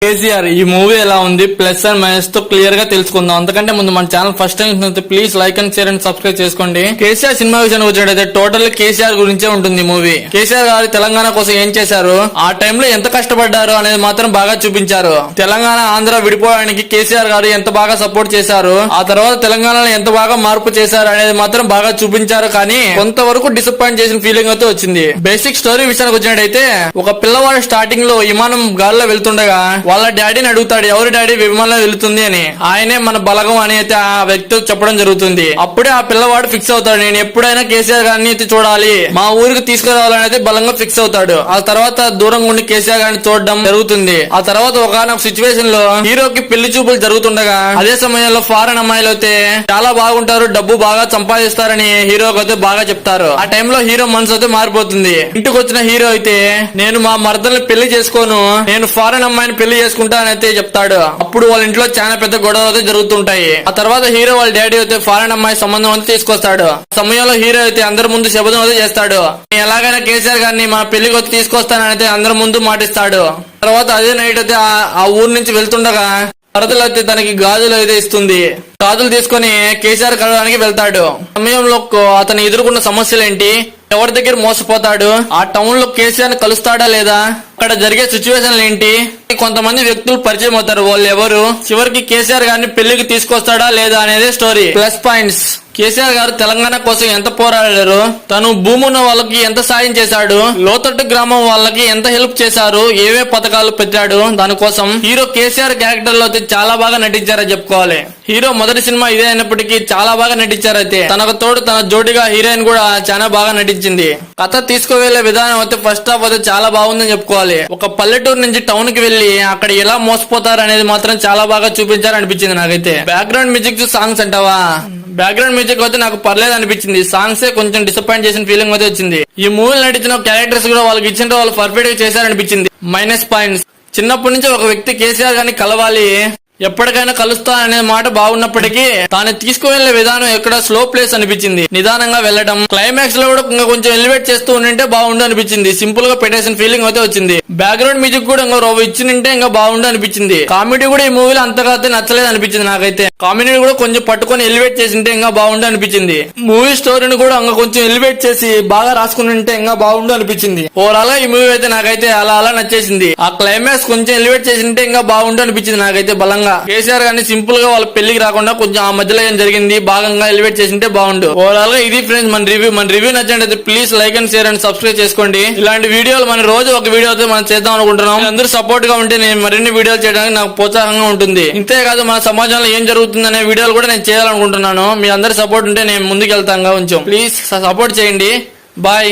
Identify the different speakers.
Speaker 1: కేసీఆర్ ఈ మూవీ ఎలా ఉంది, ప్లస్ అండ్ మైనస్ తో క్లియర్ గా తెలుసుకుందాం. అంతకంటే ముందు మన channel first time please like and share and subscribe చేసుకోండి. కేసీఆర్ సినిమా విషయానికి వచ్చినట్టయితే టోటల్ కేసీఆర్ గురించే ఉంటుంది మూవీ. కేసీఆర్ గారు తెలంగాణ కోసం ఏం చేశారు, ఆ టైంలో ఎంత కష్టపడ్డారు అనేది మాత్రం బాగా చూపించారు. తెలంగాణ ఆంధ్ర విడిపోవడానికి కేసీఆర్ గారు ఎంత బాగా సపోర్ట్ చేశారు, ఆ తర్వాత తెలంగాణలో ఎంత బాగా మార్పు చేశారు అనేది మాత్రం బాగా చూపించారు. కానీ కొంతవరకు డిసప్పాయింట్ చేసిన ఫీలింగ్ అయితే వచ్చింది. బేసిక్ స్టోరీ విషయానికి వచ్చినట్టయితే ఒక పిల్లవాడు స్టార్టింగ్ లో విమానం గాలిలో వెళ్తుండగా వాళ్ళ డాడీని అడుగుతాడు, ఎవరి డాడీ విమానంలో వెళ్తుంది అని. ఆయనే మన బలగం అని అయితే ఆ వ్యక్తి చెప్పడం జరుగుతుంది. అప్పుడే ఆ పిల్లవాడు ఫిక్స్ అవుతాడు, నేను ఎప్పుడైనా కేసీఆర్ గారిని అయితే చూడాలి, మా ఊరికి తీసుకురావాలని అయితే బలంగా ఫిక్స్ అవుతాడు. ఆ తర్వాత దూరంగా ఉండి కేసీఆర్ గారిని చూడడం జరుగుతుంది. ఆ తర్వాత ఒకనొక సిచ్యువేషన్ లో హీరోకి పెళ్లి చూపులు జరుగుతుండగా అదే సమయంలో ఫారెన్ అమ్మాయిలు అయితే చాలా బాగుంటారు, డబ్బు బాగా సంపాదిస్తారని హీరోకి అయితే బాగా చెప్తారు. ఆ టైంలో హీరో మనసు అయితే మారిపోతుంది. ఇంటికి వచ్చిన హీరో అయితే నేను మా మరదల్ని పెళ్లి చేసుకోను, నేను ఫారెన్ అమ్మాయిని పెళ్లి చేసుకుంటానైతే చెప్తాడు. అప్పుడు వాళ్ళ ఇంట్లో చాలా పెద్ద గొడవలు అయితే జరుగుతుంటాయి. ఆ తర్వాత హీరో వాళ్ళ డాడీ అయితే ఫారెన్ అమ్మాయి సంబంధం అయితే తీసుకొస్తాడు. సమయంలో హీరో అయితే అందరి ముందు శపథం అయితే చేస్తాడు, ఎలాగైనా కేసీఆర్ గారిని మన పెళ్లికి వచ్చి తీసుకొస్తానని అయితే అందరి ముందు మాటిస్తాడు. తర్వాత అదే నైట్ అయితే ఆ ఊరు నుంచి వెళ్తుండగా మరదలు అయితే తనకి గాజులు అయితే ఇస్తుంది. గాజులు తీసుకుని కేసీఆర్ కలవడానికి వెళ్తాడు. సమయంలో అతను ఎదుర్కొన్న సమస్యలు ఏంటి, ఎవరి దగ్గర మోసపోతాడు, ఆ టౌన్ లో కేసీఆర్ ని కలుస్తాడా లేదా, అక్కడ జరిగే సిచ్యువేషన్లు ఏంటి, కొంతమంది వ్యక్తులు పరిచయం అవుతారు, వాళ్ళు ఎవరు, చివరికి కేసీఆర్ గారిని పెళ్లికి తీసుకొస్తాడా లేదా అనేది స్టోరీ. ప్లస్ పాయింట్స్, కేసీఆర్ గారు తెలంగాణ కోసం ఎంత పోరాడారు, తను భూమి ఉన్న వాళ్ళకి ఎంత సాయం చేశాడు, లోతట్టు గ్రామం వాళ్ళకి ఎంత హెల్ప్ చేశారు, ఏవే పథకాలు పెట్టాడు, దానికోసం హీరో కేసీఆర్ క్యారెక్టర్ లో చాలా బాగా నటించారని చెప్పుకోవాలి. హీరో మొదటి సినిమా ఇదే అయినప్పటికీ చాలా బాగా నటించారు. అయితే తనకు తోడు తన జోడిగా హీరోయిన్ కూడా చాలా బాగా నటించింది. కథ తీసుకువెళ్లే విధానం అయితే ఫస్ట్ హాఫ్ అయితే చాలా బాగుందని చెప్పుకోవాలి. ఒక పల్లెటూరు నుంచి టౌన్ కి వెళ్లి అక్కడ ఎలా మోసపోతారు అనేది మాత్రం చాలా బాగా చూపించారు అనిపించింది నాకైతే. బ్యాక్గ్రౌండ్ మ్యూజిక్ సాంగ్స్ అంటావా, బ్యాక్గ్రౌండ్ మ్యూజిక్ అయితే నాకు పర్లేదు అనిపించింది. సాంగ్సే కొంచెం డిసప్పాయింట్ చేసిన ఫీలింగ్ అయితే వచ్చింది. ఈ మూవీలో నటించిన క్యారెక్టర్స్ కూడా వాళ్ళకి ఇచ్చిన వాళ్ళు పర్ఫెక్ట్ గా చేశారనిపించింది. మైనస్ పాయింట్స్, చిన్నప్పటి నుంచి ఒక వ్యక్తి కేసీఆర్ గారిని కలవాలి, ఎప్పటికైనా కలుస్తా అనే మాట బాగున్నప్పటికీ తాను తీసుకువెళ్లే విధానం ఎక్కడ స్లో ప్లేస్ అనిపించింది. నిదానంగా వెళ్లడం, క్లైమాక్స్ లో కూడా ఇంకా కొంచెం ఎలివేట్ చేస్తూ ఉంటే బాగుండు అనిపించింది. సింపుల్ గా పెట్టేసిన ఫీలింగ్ అయితే వచ్చింది. బ్యాక్గ్రౌండ్ మ్యూజిక్ కూడా ఇంకా ఇచ్చినంటే ఇంకా బాగుండు అనిపించింది. కామెడీ కూడా ఈ మూవీలో అంతగా అయితే నచ్చలేదు అనిపించింది నాకైతే. కామెడీ కూడా కొంచెం పట్టుకొని ఎలివేట్ చేసింటే ఇంకా బాగుండు అనిపించింది. మూవీ స్టోరీని కూడా ఇంకా కొంచెం ఎలివేట్ చేసి బాగా రాసుకుని ఉంటే ఇంకా బాగుండు అనిపించింది. ఓవరాల్ గా ఈ మూవీ అయితే నాకైతే అలా నచ్చేసింది. ఆ క్లైమాక్స్ కొంచెం ఎలివేట్ చేసింటే ఇంకా బాగుండు అనిపించింది నాకైతే బలంగా. కేసీఆర్ గారిని సింపుల్ గా వాళ్ళ పెళ్లికి రాకుండా కొంచెం ఆ మధ్యలో ఏం జరిగింది భాగంగా ఎలివేట్ చేసింటే బాగుండు. ఓవరాల్ గా ఇది ఫ్రెండ్స్ మన రివ్యూ నచ్చినట్లయితే please like and share and subscribe చేసుకోండి. ఇలాంటి వీడియోలు మన రోజు ఒక వీడియో అయితే మనం చేద్దాం అనుకుంటున్నాం. అందరూ సపోర్ట్ గా ఉంటే నేను మరిన్ని వీడియోలు చేయడానికి నాకు ప్రోత్సాహంగా ఉంటుంది. ఇంతేకాదు మన సమాజంలో ఏం జరుగుతుందనే వీడియోలు కూడా నేను చేయాలనుకుంటున్నాను. మీ అందరి సపోర్ట్ ఉంటే నేను ముందుకు వెళ్తాను కొంచెం. ప్లీజ్ సపోర్ట్ చేయండి. బాయ్.